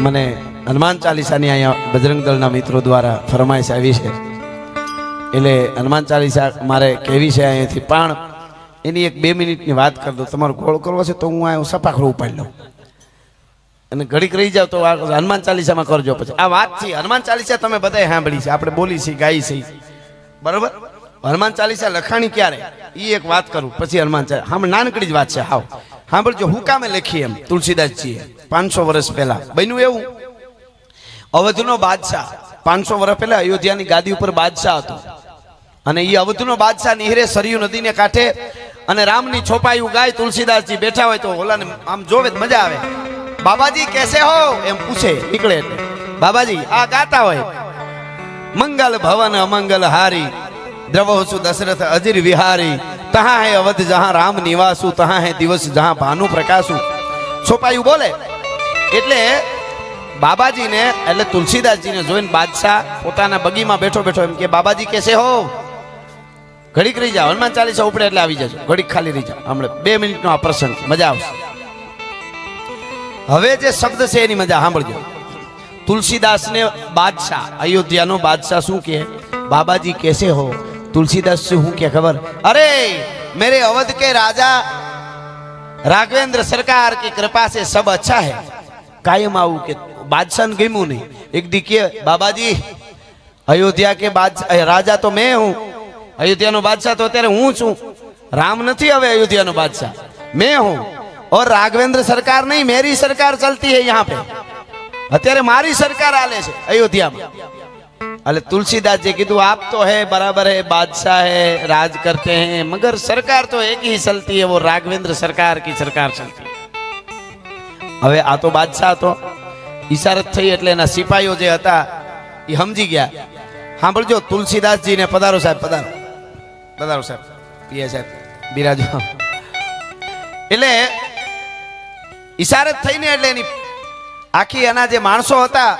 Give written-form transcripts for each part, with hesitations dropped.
મને હનુમાન ચાલીસાની અહીંયા બજરંગ દળના મિત્રો દ્વારા ફરમાઈશ આવી છે, એટલે હનુમાન ચાલીસા મારે કહેવી છે અહીંયાથી. પણ એની એક 2 મિનિટની વાત કરી દઉં. તમારો ગોળ કરવો છે તો હું આ સપાખડું ઉપાડી લઉં અને ઘડીક રહી જાવ તો હનુમાન ચાલીસામાં કરજો. પછી આ વાત છે હનુમાન ચાલીસા તમે બધાએ સાંભળી છે, આપણે બોલી છે, ગાઈ છે, બરોબર. હનુમાન ચાલીસા લખાણી ક્યારે એ એક વાત કરું, પછી હનુમાન ચાલીસા હા નાનકડી જ વાત છે. હાવ સાંભળજો. હું કામે લખી એમ તુલસીદાસજીએ 500 વર્ષ પહેલા બન્યું એવું. અવધનો બાદશાહ 500 વર્ષ પહેલા અયોધ્યાની ગાદી ઉપર બાદશાહ હતો અને એ અવધનો બાદશાહ નિહરે સરયુ નદીને કાંઠે અને રામની છોપાયું ગાય તુલસીદાસજી બેઠા હોય તો ઓલાને આમ જોવે મજા આવે. બાબાજી કેસે હો એમ પૂછે, નીકળે એટલે બાબાજી આ ગાતા હોય મંગલ ભવન અમંગલ હારી દ્રવહસુ દશરથ અજીર વિહારી તહા હે અવધ જહાં રામ નિવાસુ તહા હે દિવસ જહાં ભાનુ પ્રકાશુ. છોપાયું બોલે એટલે બાબાજીને એટલે તુલસીદાસજીને જોઈને બાદશાહ પોતાના બગીમાં બેઠો બેઠો એમ કે બાબાજી કેસે હો. ઘડીક રહી જાઓ, હનુમાન ચાલીસા ઉપડે એટલે આવી જજો, ઘડીક ખાલી રહી જાઓ. હમણાં 2 મિનિટનો આ પ્રસંગ મજા આવશે. હવે જે શબ્દ છે એની મજા સાંભળજો. તુલસીદાસને બાદશાહ અયોધ્યાનો બાદશાહ શું કહે, બાબાજી કેસે હો. तुलसीदास से हूं क्या खबर, अरे मेरे अवध के राजा राघवेंद्र सरकार की कृपा से सब अच्छा है. कायम आऊ के बादशाह ने गम्यू नहीं. एक दिखिए बाबाजी अयोध्या के राजा तो मैं हूं, अयोध्या नो बादशाह तो अत्यारे हूं छूं. राम नहीं हवे अयोध्या नो बादशाह मैं हूं और राघवेंद्र सरकार नहीं मेरी सरकार चलती है यहाँ पे. अत्यारे मारी सरकार आले छे अयोध्या में. अरे तुलसीदास जी कीधु आप तो है बराबर है, बादशाह है, राज करते हैं, मगर सरकार तो एक ही चलती है, वो राघवेंद्र सरकार की सरकार चलती है. હવે આ તો બાદશાહ હતો, ઈશારત થઈ એટલે એના સિપાહીઓ જે હતા એ સમજી ગયા. સાંભળજો તુલસીદાસજીને પધારો સાહેબ, પધારો પધારો સાહેબ, પીએ સાહેબ બિરાજો. એટલે ઈશારત થઈને એટલે એની આખી એના જે માણસો હતા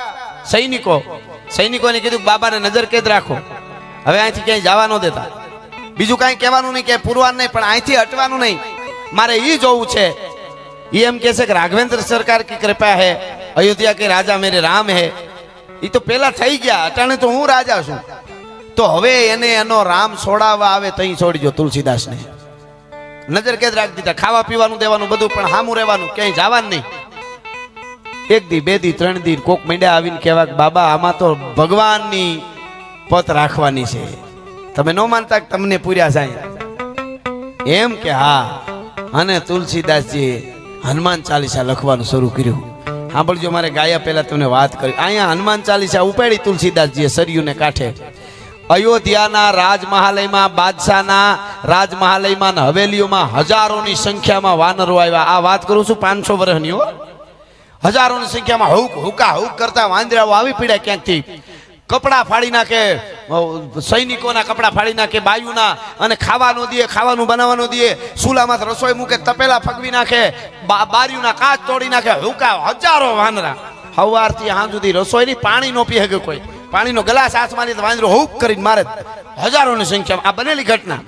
સૈનિકોને કીધું બાબાને નજર કેદ રાખો, હવે અહીંથી ક્યાંય જવા ન દેતા. બીજું કાંઈ કહેવાનું નહીં, ક્યાંય પૂરવાનું નહીં, પણ અહીંથી હટવાનું નહીં. મારે એ જોવું છે. ये हम कैसे कि राघवेंद्र सरकार की कृपा है, अयोध्या के राजा मेरे राम है. ये तो पहला થઈ ગયા, અટાણે તો હું રાજા છું. તો હવે એને એનો રામ છોડાવવા આવે તઈ છોડીજો તુલસીદાસને. નજર કેદ રાખી દીધા, ખાવા પીવાનું દેવાનું બધું, પણ હામું રહેવાનું, ક્યાંય જવાનું નહીં. 1 દી 2 દી 3 દી કોક મંડ્યા આવીને કહેવા કે બાબા આમાં તો ભગવાનની પત રાખવાની છે, તમે ન માનતા તમને પૂર્યા સાંઈ એમ કે હા. અને તુલસીદાસજી હનુમાન ચાલીસા લખવાનું શરૂ કર્યું. સાંભળજો, મારે ગાયા પહેલા તમને વાત કરી. અહીંયા હનુમાન ચાલીસા ઉપાડી તુલસીદાસજીએ સરયુને કાંઠે. અયોધ્યાના રાજમહાલયમાં બાદશાહના રાજમહાલયમાં હવેલીઓમાં હજારોની સંખ્યામાં વાનરો આવ્યા. આ વાત કરું છું 500 વર્ષની હો. હજારોની સંખ્યામાં હુકા કરતા વાંદરાઓ આવી પડ્યા ક્યાંકથી. કપડા ફાડી નાખે, સૈનિકોના કપડા ફાડી નાખે, બાયુના, અને ખાવાનું દે, ખાવાનું બનાવવાનું દે, ચૂલામાં રસોઈ મૂકે, તપેલા ફગવી નાખે, બારીઓના કાચ તોડી નાખે. હુકા હજારો વાંદરા. સવારથી સાંજ સુધી રસોઈ ની પાણી નો પી શકે કોઈ. પાણીનો ગ્લાસ હાથમાં લીધો વાંદરો હુક કરીને મારે. હજારોની સંખ્યામાં આ બનેલી ઘટના.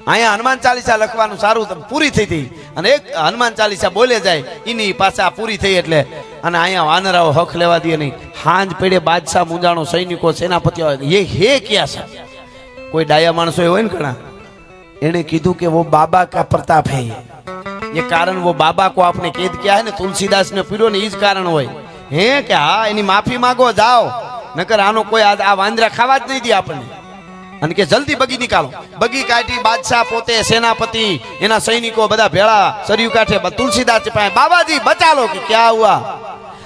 અહીંયા હનુમાન ચાલીસા લખવાનું સારું પૂરી થઈ હતી અને એક હનુમાન ચાલીસા બોલે જાય એની પાછા પૂરી થઈ એટલે. અને અહીંયા વાનરાઓ હક લેવા દે નહીં. હાંજ પેડે બાદશાહ મુંજાણો સૈનિકો સેનાપતિઓ ये है क्या છે. કોઈ ડાયા માણસો હોય ને ઘણા, એને કીધું કે वो बाबा का प्रताप है, ये कारण वो बाबा को आपने कैद किया है ने तुलसीदास ने पीड़ो ने, ई જ કારણ હોય હે કે હા એની માફી માંગો જાઓ, નકર આનો કોઈ આ વાંદરા ખાવા જ નહીં દે આપણને. અને કે જલ્દી બગી નિકાલો. બગી કાઢી બાદશાહ પોતે, સેનાપતિ, એના સૈનિકો બધા ભેળા સરયુ કાંઠે. तुलसीदास के पास बाबाजी बचा लो. कि क्या हुआ,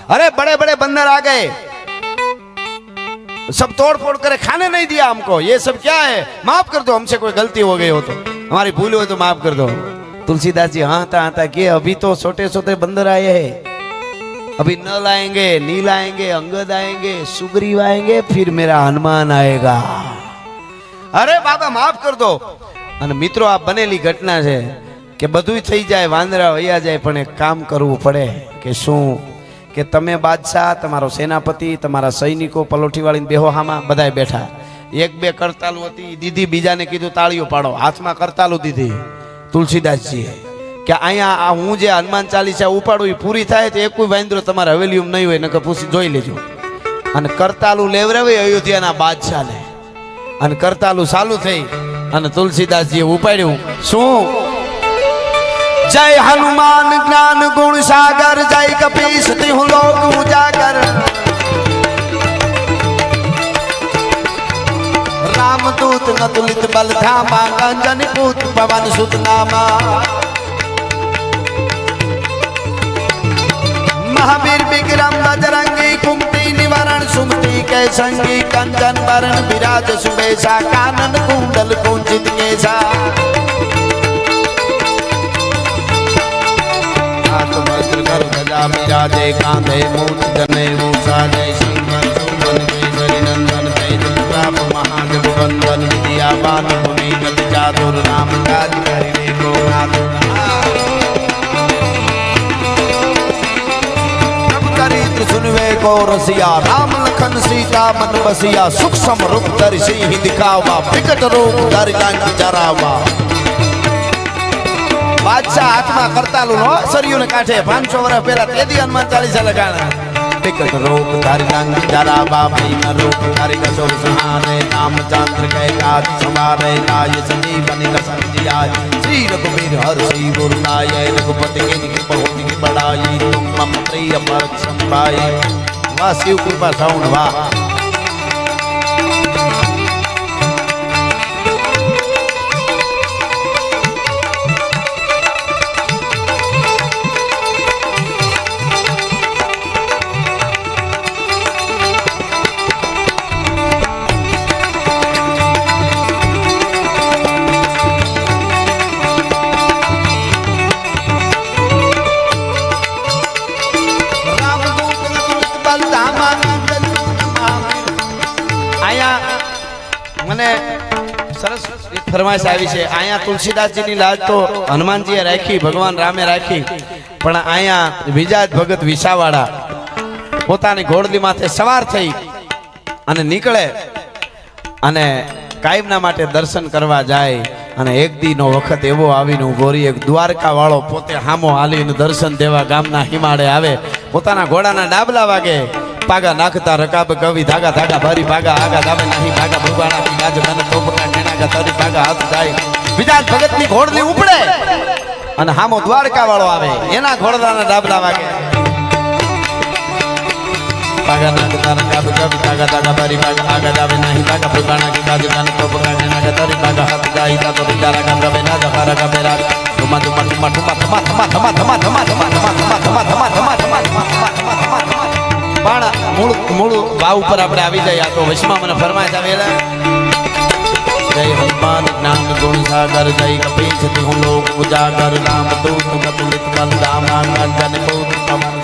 अरे बड़े बड़े बंदर आ गए, सब तोड़ फोड़ करे, खाने नहीं दिया हमको, ये सब क्या है, माफ कर दो, हमसे कोई गलती हो गई हो तो, हमारी भूल हो तो माफ कर दो. तुलसीदास जी हाँ कि अभी तो छोटे छोटे बंदर आए हैं, अभी न लाएंगे, नील आएंगे, अंगद आएंगे, सुग्रीव आएंगे, फिर मेरा हनुमान आएगा. अरे बाबा माफ कर दो. અને મિત્રો આ બનેલી ઘટના છે કે બધુંય થઈ જાય, વાંદરા વયા જાય, પણ એક કામ કરવું પડે. કે શું કે તમે બાદશાહ, તમારો સેનાપતિ, તમારા સૈનિકો પલોઠી વાળીને બેહો હામાં બધાય બેઠા. 1-2 કરતાલું હતી દીધી, બીજાને કીધું તાળીઓ પાડો. હાથમાં કરતાલું દીધી તુલસીદાસજીએ. કે અહીંયા આ હું જે હનુમાન ચાલીસા ઉપાડું એ પૂરી થાય તો એક કોઈ વાંદરો તમારા હવેલીયું નહીં હોય નકર પૂછી જોઈ લેજો. અને કરતાલું લેવરાવે અયોધ્યાના બાદશાહને અને કરતાલું ચાલુ થઈ અને તુલસીદાસજીએ ઉપાડ્યું શું? જય હનુમાન જ્ઞાન ગુણ સાગર જય કપીશ તિહુ લોક ઉજાગર रामदूत नतुलित बल धामा कंजन पूत पवन सुत नामा महावीर विक्रम बजरंगी कुमति निवारण सुमति के संगी कंचन वरण विराज सुबेशा कानन कुंडल कुंचित केसा हाथ वज्र कर गदा विराजे कांधे मूर्ति जनेऊ साजे सिंह सुमन केसरी नंदन तेज प्रताप महादेव वंदन विद्यावान गुणी गति चातुर राम काज करिवे को नाथ चरित्र सुनवे को रसिया राम लखन सीता मन बसिया सूक्ष्म रूप धरि सिंह दिखावा विकट रूप धरि लंक जरावा बादशाह हाथमा करतालू नो सरयू ने काठे 500 વર્ષ પહેલા તેદી હનુમાન ચાલીસા લગાણા विकट रूप धरि लंक जरावा भीम रूप धरि कसुर संहारे रामचंद्र के काज संवारे लाय संजीवनी लसन जियाय श्री रघुवीर हर्षि उर लाय रघुपति की बहुत की बड़ाई तुम मम प्रिय भरत सम भाई। वाह शिव कृपा साउंड वाह। सरस फरमाइश आई है आया तुलसीदास जी लाज तो हनुमान जी राखी भगवान रामे राखी पण आया विजात भगत विसावाड़ा पोतानी घोड़ली माथे सवार थई अने निकळे अने कायमना माटे दर्शन करवा जाए अने एक दीनो वखत एवो आवीने उभो रही एक द्वारका वाळो पोते हामो हालीने दर्शन देवा गामना हिमाड़े आवे पोताना घोड़ाना डाबला वागे पागा नाखता रकाब कवि धागा धागा भरी पागा आगा दावे नहीं पागा भगवाना की गाज मन तोपका नेना का तरी पागा हाथ जाए विजात भगत नी घोड़ली उपड़े अने हामो द्वारका वाळो आवे एना घोड़ाना डाबला वागे पागा नाखता रकाब कवि धागा धागा भरी पागा आगा दावे नहीं पागा भगवाना की गाज मन तोपका नेना का तरी पागा हाथ जाए ता तो बिचारा का गवे ना जफारा का मेरा तुमा तुमा तुमा तुमा तुमा तुमा तुमा तुमा तुमा तुमा तुमा तुमा तुमा तुमा तुमा तुमा पण मूल मूल भाव पर આપણે આવી જાય આ તો વશમાં મને ફરમાઈશ આવેલા જય હનુમાન જ્ઞાન ગુણ સાગર જય કપીશ તિહુ લોક ઉજાગર નામ દૂત નતુલિત બલ ધામા કંચન પૂત પवन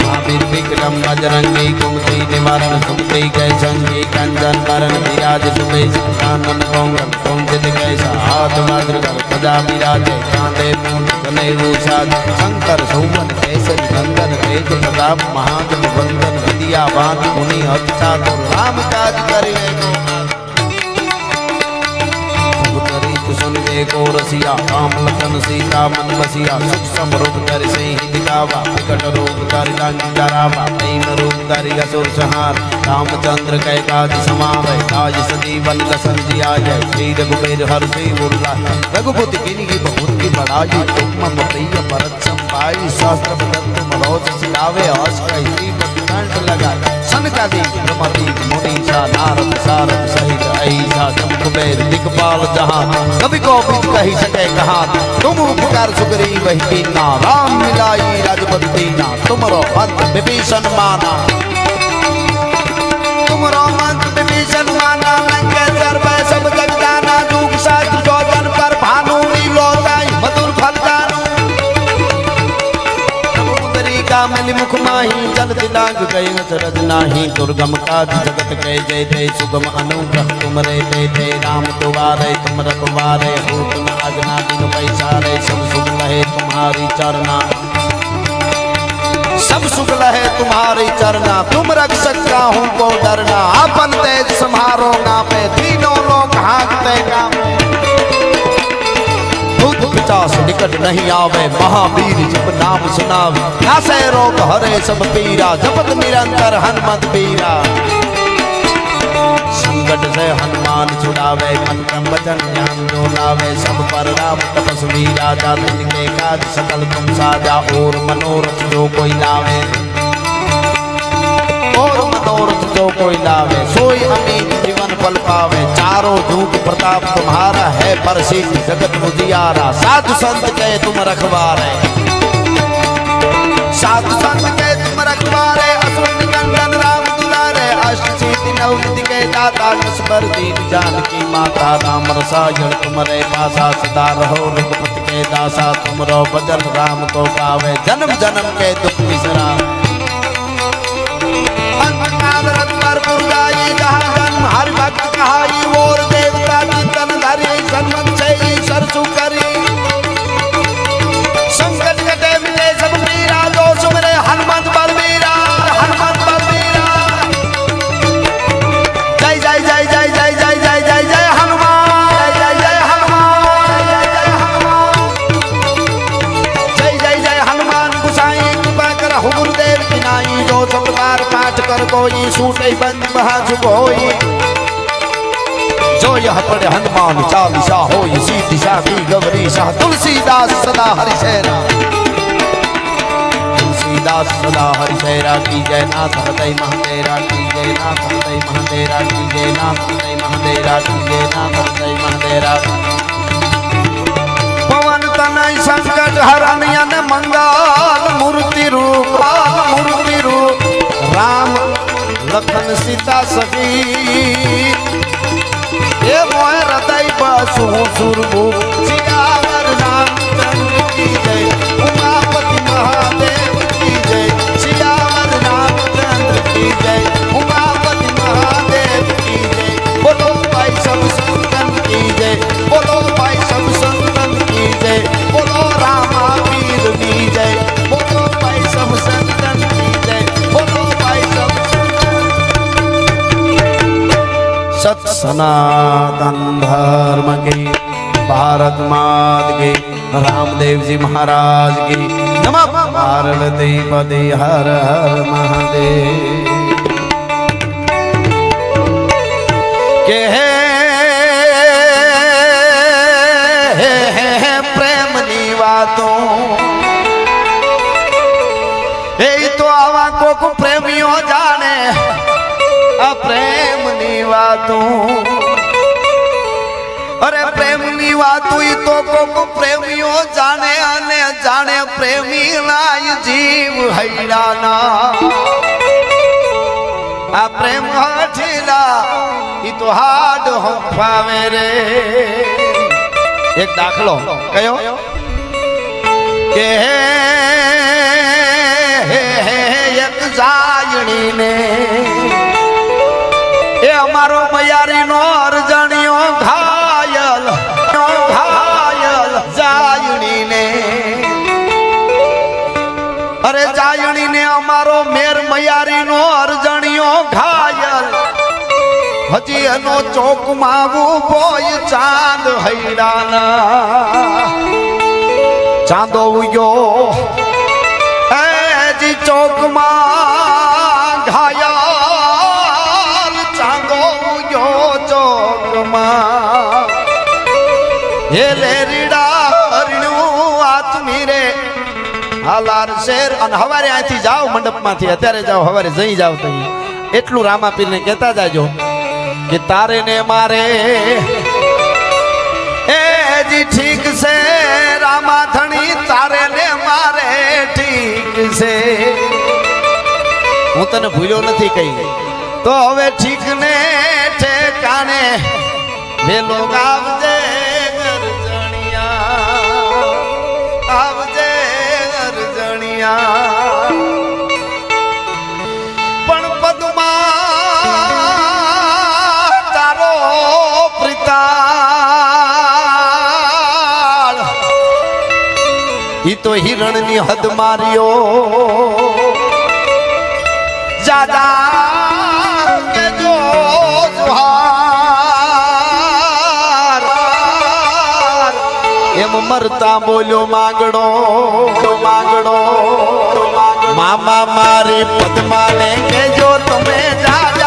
महावीर विक्रम बजरंगी कुमति निवारण सुमति के संगी कंचन वरण विराज सुबेश कानन कोमल कुंचित कैसा हाथ वज्र कर गदा विराजे कांधे मूंड जनेऊ साज शंकर सुमन केसरी नंदन तेज प्रताप महादेव वंदन विद्यावान गुणी अति चातुर राम काज करिवे को सुनवे को रसिया राम लखन सीता मन बसिया सूक्ष्म रूप धरि सिंह दिखावा विकट रूप धरि लंक जरावा भीम रूप धरि असुर संहार रामचंद्र के काज समावे लाय संजीवन लसन जियाय श्री रघुवीर हर्षि उर लाय रघुपति की बहुत की बड़ाई तुम मम प्रिय भरत सम भाई शास्त्र बदन मनोज सिलावे हर्ष श्री कंठ लगा सनकादि ब्रह्मादि मुनीसा नारद सारद सहित ऐसा जम कुबेर दिक्पाल जहां कभी को बीच कही सके कहा तुम उपकार सुग्रीव वही कीना राम मिलाई राजपद दीना तुमरो अंत विभीषण माना तुमरो अंत विभीषण माना लंकेश्वर वै सब जग जाना दुख साथ जोजन पर भानु नीलो जाई मधुर फल जानु का मिली मुख माही जल दिलांग गई सरद नाही दुर्गम काज जगत के जय जय सुगम अनुग्रह तुमरे दे दे राम दुआरे तुम रखवारे होत न अगना बिनु पैसारे सब सुख लहे तुम्हारी चरना सब सुख लहे तुम्हारी चरना तुम रक्षक हूँ को डरना अपन तेज सम्हारो गामे तीनों लोग हाँकते गामे पिचास निकट नहीं आवे, महावीर जब नाम सुनावे, नासे रोग हरे सब पीरा, जपत निरंतर हनुमत पीरा। संकट से हनुमान छुड़ावे, मन क्रम वचन ज्ञान जो लावे, सब पर राम तपस्वी राजा, तिनके काज सकल तुम साजा, और मनोरथ जो कोई लावे, और मनोरथ जो कोई लावे, सोई अमीन जीवन फल पावे, चारों जुग प्रताप तुम्हारा है, प्रसिद्ध जगत उजियारा, साधु संत के तुम रखवारे, साधु संत के तुम रखवारे, असुर निकंदन राम दुलारे, अष्ट सिद्धि नव निधि के दाता, कसबर दीन जानकी माता, राम रसायन तुम्हारे पासा, सदा रहो रघुपति के दासा, तुमरो भजन राम को पावे, जन्म जन्म के दुख बिसरावे। हरि भक्त कहाई, और देवता चिंतन धरी, सन्मत से सरसु करी, संकट कटे मिले सब पीरा, जो सुमरे हनुमत बलबीरा, हनुमत बलबीरा। जय जय जय जय जय जय जय जय जय हनुमान, जय जय हनुमान, जय जय हनुमान, जय जय जय हनुमान गुसाई, कृपा कर गुरुदेव की नाई, जो सब बार पाठ कर कोई, सूटे बंद महा होई, जो यह पढ़े हनुमान चालीसा होई, सीधी साधी गौरी शाह, तुलसीदास सदा हरिशैरा, तुलसीदास सदा हरिशैरा की जय, नाथ हृदय महादेरा की जय, नाथ हृदय महादेरा की जय, नाथ हृदय महादेरा की जय, नाथ हृदय महादेरा। पवन तनय संकट हरण यन मंगल, मूर्ति रूप राम लखन सीता सखी, ये मोह हृदय बसु सुरभु, सियावर रामचंद्र की जय, उमापति महादेव की जय, सियावर रामचंद्र की जय, उमापति महादेव की जय, बोलो भाई सब संतन की जय, बोलो भाई सब संतन की जय, बोलो रामा वीर की जय, बोलो भाई सब संतन की जय, बोलो भाई सब सत सनातन धर्म की, भारत मात की, रामदेव जी महाराज की, नमः पार्वती पति हर हर महादेव। के प्रेम नी वातों, तो आवा को प्रेमियों जाने, प्रेम नी वातों, अरे प्रेम नी वातों तो को प्रेमियों जाने, आने जाने प्रेमी लाई जीव हैराना, आ प्रेम हठीला ई तो हाड हम पावे रे। एक दाखलो कयो के एक जायणी ने, ए हमारो मयारी नो अर्जणियो घायल, घायल जायणी ने, अरे जायणी ने हमारो मेर मयारी नो अर्जणियो घायल, हजी एनो चौक मावू बोय चांद हैराना, चांदो उयो ए जी चौक मा घायल, હાલાર શેર અને હવારે અહીંથી જાઓ મંડપમાંથી, અત્યારે જાઓ હવારે જઈ જાઓ તો એટલું રામાપીરને કહેતા જાજો કે તારે ને મારે એ જી ઠીક છે રામાધણી, તારે ને મારે ઠીક છે, હું તને ભૂલ્યો નથી કહી, તો હવે ઠીક ને ઠેકાણે વેલો આવજે ગરજણિયા, આવજે ગરજણિયા, પણ પદમાં તારો પ્રિતાળ ઈ તો હિરણની હદ માર્યો, જાજા કે જો જુહાર એ એમ મરતા બોલ્યો માંગડો માંગડો મામા મારી પદ્માને કેજો તમે જાગ